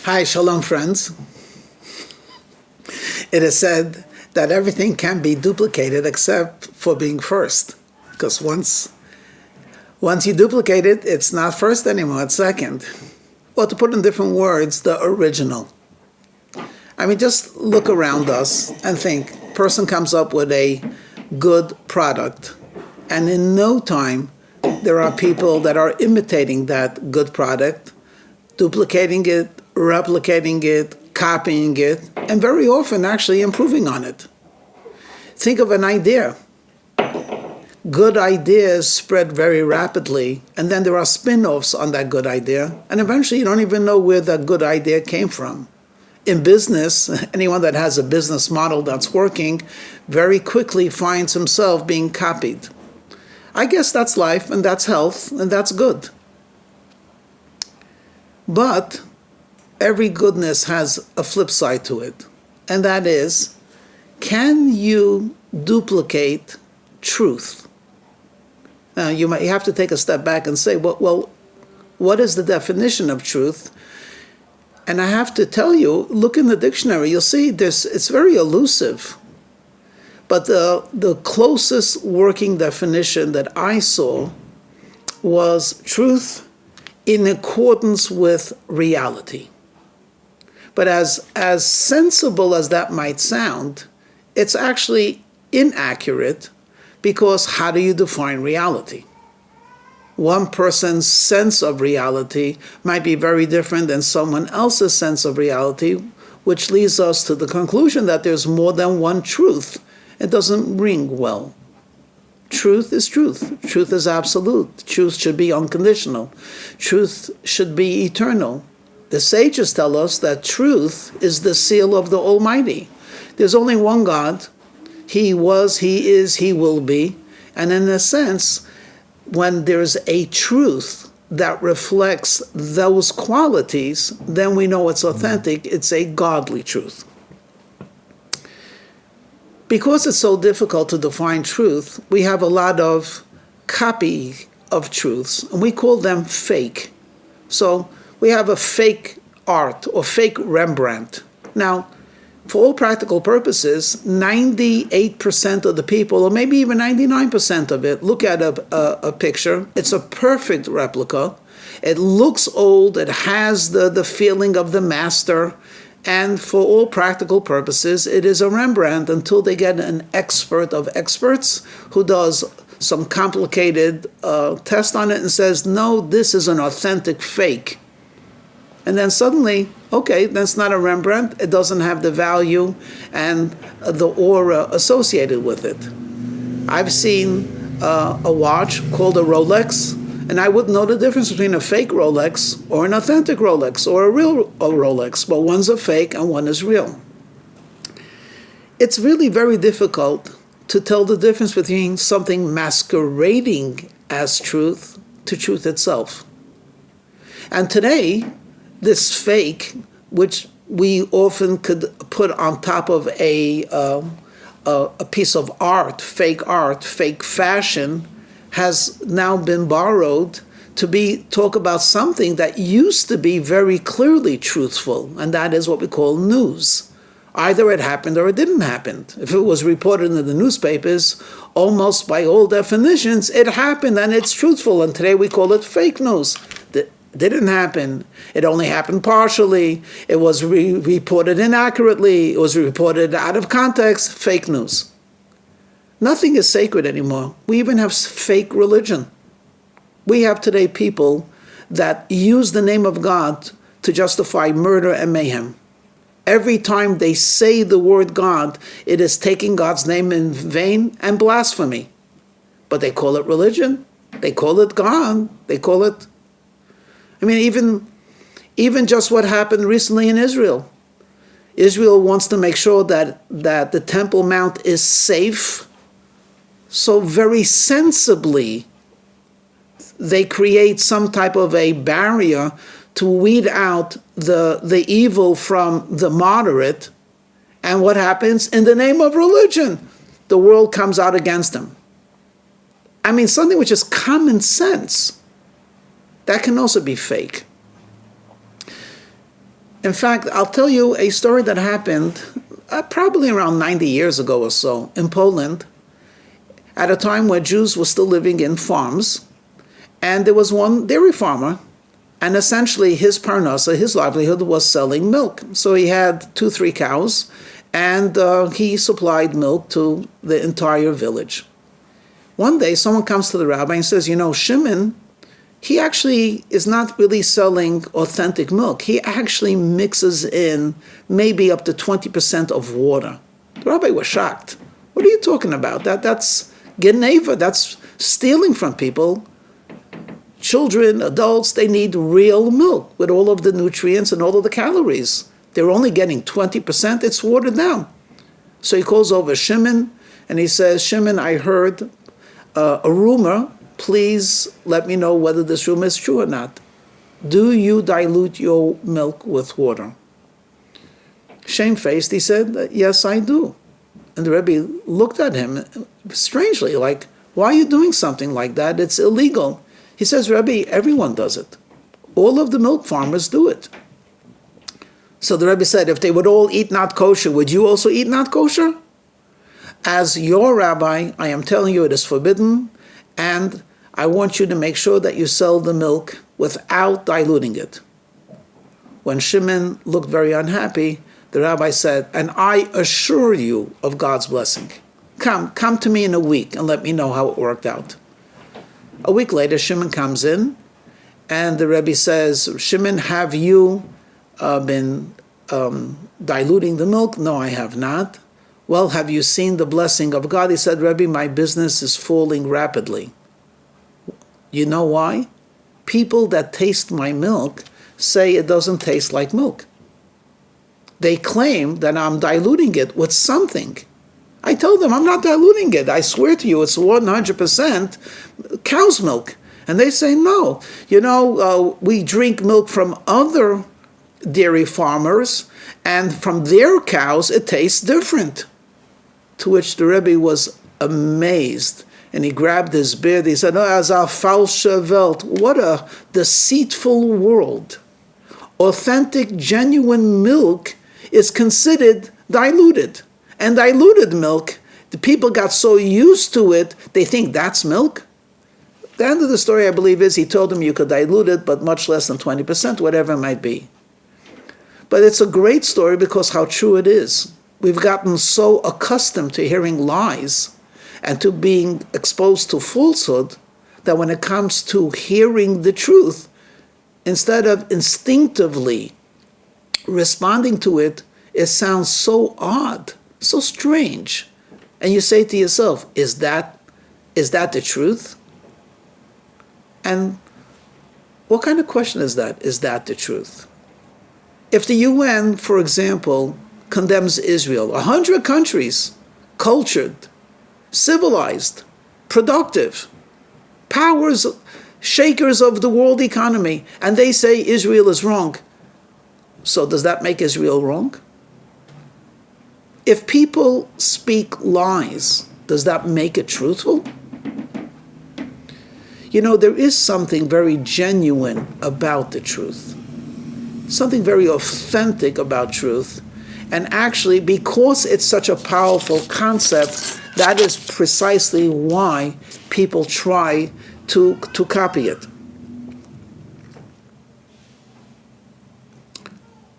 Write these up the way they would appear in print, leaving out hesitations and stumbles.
Hi, shalom friends. It is said that everything can be duplicated except for being first. Because once you duplicate it, it's not first anymore, it's second. Or to put in different words, the original. I mean, just look around us and think, person comes up with a good product, and in no time, there are people that are imitating that good product, duplicating it, replicating it, copying it, and very often actually improving on it. Think of an idea. Good ideas spread very rapidly, and then there are spin-offs on that good idea, and eventually you don't even know where that good idea came from. In business, anyone that has a business model that's working very quickly finds himself being copied. I guess that's life, and that's health, and that's good. But every goodness has a flip side to it, and that is, can you duplicate truth? Now, you have to take a step back and say, well, what is the definition of truth? And I have to tell you, look in the dictionary, you'll see it's very elusive. But the closest working definition that I saw was truth in accordance with reality. But as sensible as that might sound, it's actually inaccurate, because how do you define reality? One person's sense of reality might be very different than someone else's sense of reality, which leads us to the conclusion that there's more than one truth. It doesn't ring well. Truth is truth. Truth is absolute. Truth should be unconditional. Truth should be eternal. The sages tell us that truth is the seal of the Almighty. There's only one God. He was, He is, He will be. And in a sense, when there's a truth that reflects those qualities, then we know it's authentic. It's a godly truth. Because it's so difficult to define truth, we have a lot of copy of truths, and we call them fake. So we have a fake art or fake Rembrandt. Now, for all practical purposes, 98% of the people, or maybe even 99% of it, look at a picture. It's a perfect replica. It looks old. It has the feeling of the master. And for all practical purposes, it is a Rembrandt until they get an expert of experts who does some complicated test on it and says, no, this is an authentic fake. And then suddenly, okay, that's not a Rembrandt. It doesn't have the value and the aura associated with it. I've seen a watch called a Rolex, and I wouldn't know the difference between a fake Rolex or an authentic Rolex or a real Rolex, but one's a fake and one is real. It's really very difficult to tell the difference between something masquerading as truth to truth itself. And today, this fake, which we often could put on top of a piece of art, fake fashion, has now been borrowed to talk about something that used to be very clearly truthful, and that is what we call news. Either it happened or it didn't happen. If it was reported in the newspapers, almost by all definitions, it happened and it's truthful, and today we call it fake news. It didn't happen. It only happened partially. It was reported inaccurately. It was reported out of context. Fake news. Nothing is sacred anymore. We even have fake religion. We have today people that use the name of God to justify murder and mayhem. Every time they say the word God, it is taking God's name in vain and blasphemy. But they call it religion. They call it God. They call it... I mean, even just what happened recently in Israel. Israel wants to make sure that the Temple Mount is safe. So very sensibly, they create some type of a barrier to weed out the evil from the moderate. And what happens? In the name of religion, the world comes out against them. I mean, something which is common sense. That can also be fake. In fact, I'll tell you a story that happened probably around 90 years ago or so in Poland, at a time where Jews were still living in farms. And there was one dairy farmer, and essentially his parnasa, his livelihood, was selling milk. So he had 2-3 cows, and he supplied milk to the entire village. One day, someone comes to the rabbi and says, Shimon, he actually is not really selling authentic milk. He actually mixes in maybe up to 20% of water. The rabbi was shocked. What are you talking about? That's geneva, that's stealing from people. Children, adults, they need real milk with all of the nutrients and all of the calories. They're only getting 20%, it's watered down. So he calls over Shimon, and he says, Shimon, I heard a rumor. Please let me know whether this rumor is true or not. Do you dilute your milk with water? Shamefaced, he said, yes, I do. And the Rebbe looked at him strangely, like, why are you doing something like that? It's illegal. He says, Rebbe, everyone does it. All of the milk farmers do it. So the Rebbe said, if they would all eat not kosher, would you also eat not kosher? As your rabbi, I am telling you it is forbidden, and I want you to make sure that you sell the milk without diluting it. When Shimon looked very unhappy, the rabbi said, and I assure you of God's blessing. Come to me in a week and let me know how it worked out. A week later, Shimon comes in, and the Rebbe says, Shimon, have you been diluting the milk? No, I have not. Well, have you seen the blessing of God? He said, Rebbe, my business is falling rapidly. You know why? People that taste my milk say it doesn't taste like milk. They claim that I'm diluting it with something. I tell them I'm not diluting it. I swear to you it's 100% cow's milk. And they say, no. We drink milk from other dairy farmers, and from their cows it tastes different. To which the Rebbe was amazed, and he grabbed his beard. He said, as a falsche Welt, what a deceitful world. Authentic, genuine milk is considered diluted. And diluted milk, the people got so used to it, they think that's milk. The end of the story, I believe, is he told them you could dilute it, but much less than 20%, whatever it might be. But it's a great story because how true it is. We've gotten so accustomed to hearing lies and to being exposed to falsehood that when it comes to hearing the truth, instead of instinctively responding to it, it sounds so odd, so strange. And you say to yourself, is that the truth? And what kind of question is that? Is that the truth? If the UN, for example, condemns Israel, 100 countries, cultured, civilized, productive, powers, shakers of the world economy, and they say Israel is wrong, so does that make Israel wrong? If people speak lies, does that make it truthful? There is something very genuine about the truth, something very authentic about truth. And actually, because it's such a powerful concept, that is precisely why people try to copy it.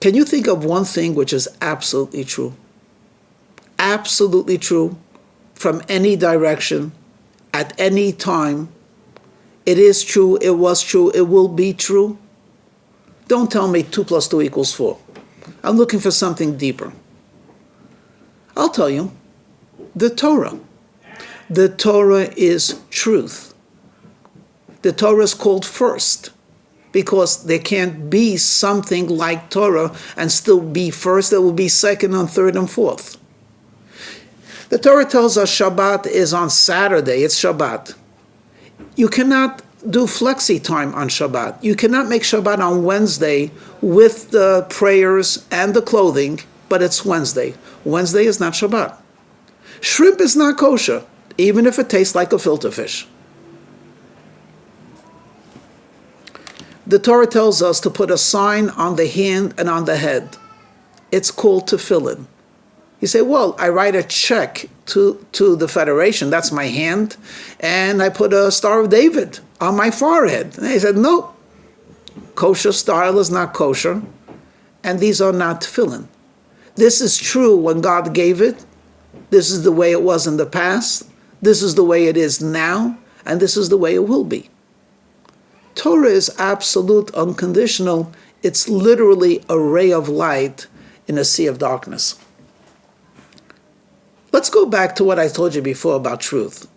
Can you think of one thing which is absolutely true? Absolutely true from any direction, at any time. It is true, it was true, it will be true. Don't tell me 2 + 2 = 4. I'm looking for something deeper. I'll tell you, the Torah. The Torah is truth. The Torah is called first because there can't be something like Torah and still be first. There will be second and third and fourth. The Torah tells us Shabbat is on Saturday. It's Shabbat. You cannot do flexi time on Shabbat. You cannot make Shabbat on Wednesday with the prayers and the clothing, but it's Wednesday. Wednesday is not Shabbat. Shrimp is not kosher, even if it tastes like a filter fish. The Torah tells us to put a sign on the hand and on the head. It's called tefillin. You say, well, I write a check to the Federation, that's my hand, and I put a Star of David on my forehead. And they said, no, kosher style is not kosher, and these are not tefillin. This is true when God gave it. This is the way it was in the past. This is the way it is now, and this is the way it will be. Torah is absolute, unconditional. It's literally a ray of light in a sea of darkness. Let's go back to what I told you before about truth.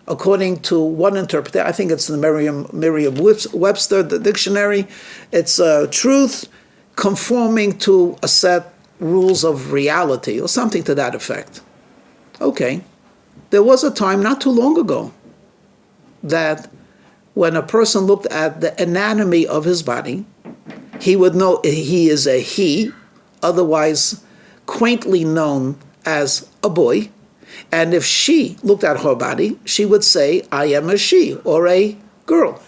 According to one interpretation, I think it's the Merriam-Webster the dictionary, it's truth conforming to a set rules of reality or something to that effect. Okay, there was a time not too long ago that when a person looked at the anatomy of his body, he would know he is a he, otherwise quaintly known as a boy. And if she looked at her body, she would say, I am a she or a girl.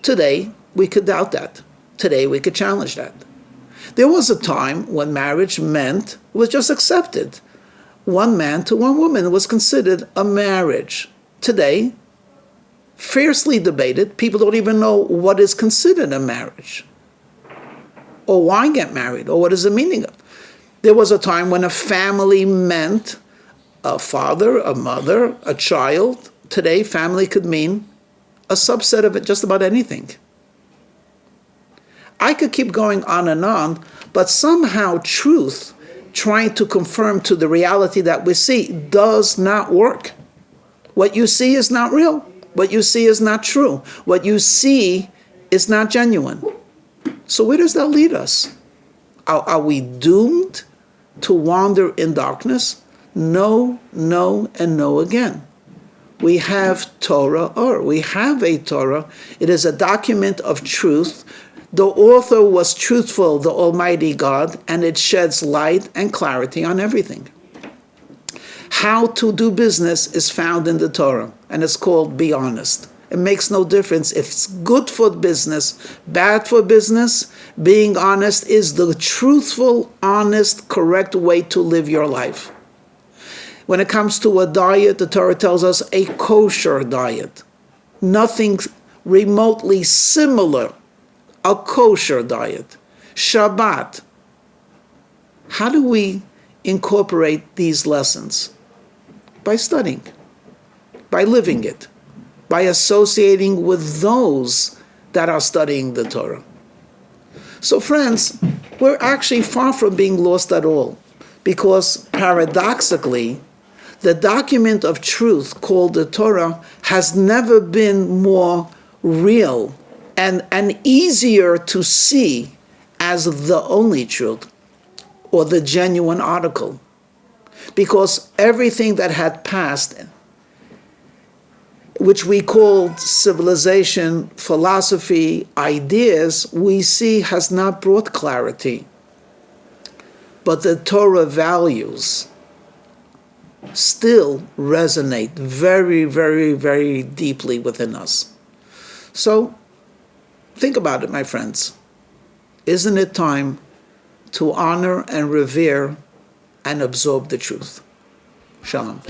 Today, we could doubt that. Today, we could challenge that. There was a time when marriage was just accepted. One man to one woman was considered a marriage. Today, fiercely debated, people don't even know what is considered a marriage, or why get married, or what is the meaning of. There was a time when a family meant a father, a mother, a child. Today, family could mean a subset of it, just about anything. I could keep going on, but somehow truth, trying to conform to the reality that we see, does not work. What you see is not real. What you see is not true. What you see is not genuine. So where does that lead us? Are we doomed to wander in darkness? No, no, and no again. We have Torah, or we have a Torah. It is a document of truth. The author was truthful, the Almighty God, and it sheds light and clarity on everything. How to do business is found in the Torah, and it's called be honest. It makes no difference if it's good for business, bad for business. Being honest is the truthful, honest, correct way to live your life. When it comes to a diet, the Torah tells us a kosher diet. Nothing remotely similar. A kosher diet. Shabbat. How do we incorporate these lessons? By studying, by living it, by associating with those that are studying the Torah. So friends, we're actually far from being lost at all, because paradoxically, the document of truth called the Torah has never been more real and easier to see as the only truth or the genuine article. Because everything that had passed, which we called civilization, philosophy, ideas, we see has not brought clarity. But the Torah values still resonate very, very, very deeply within us. So, think about it, my friends. Isn't it time to honor and revere and absorb the truth? Shalom.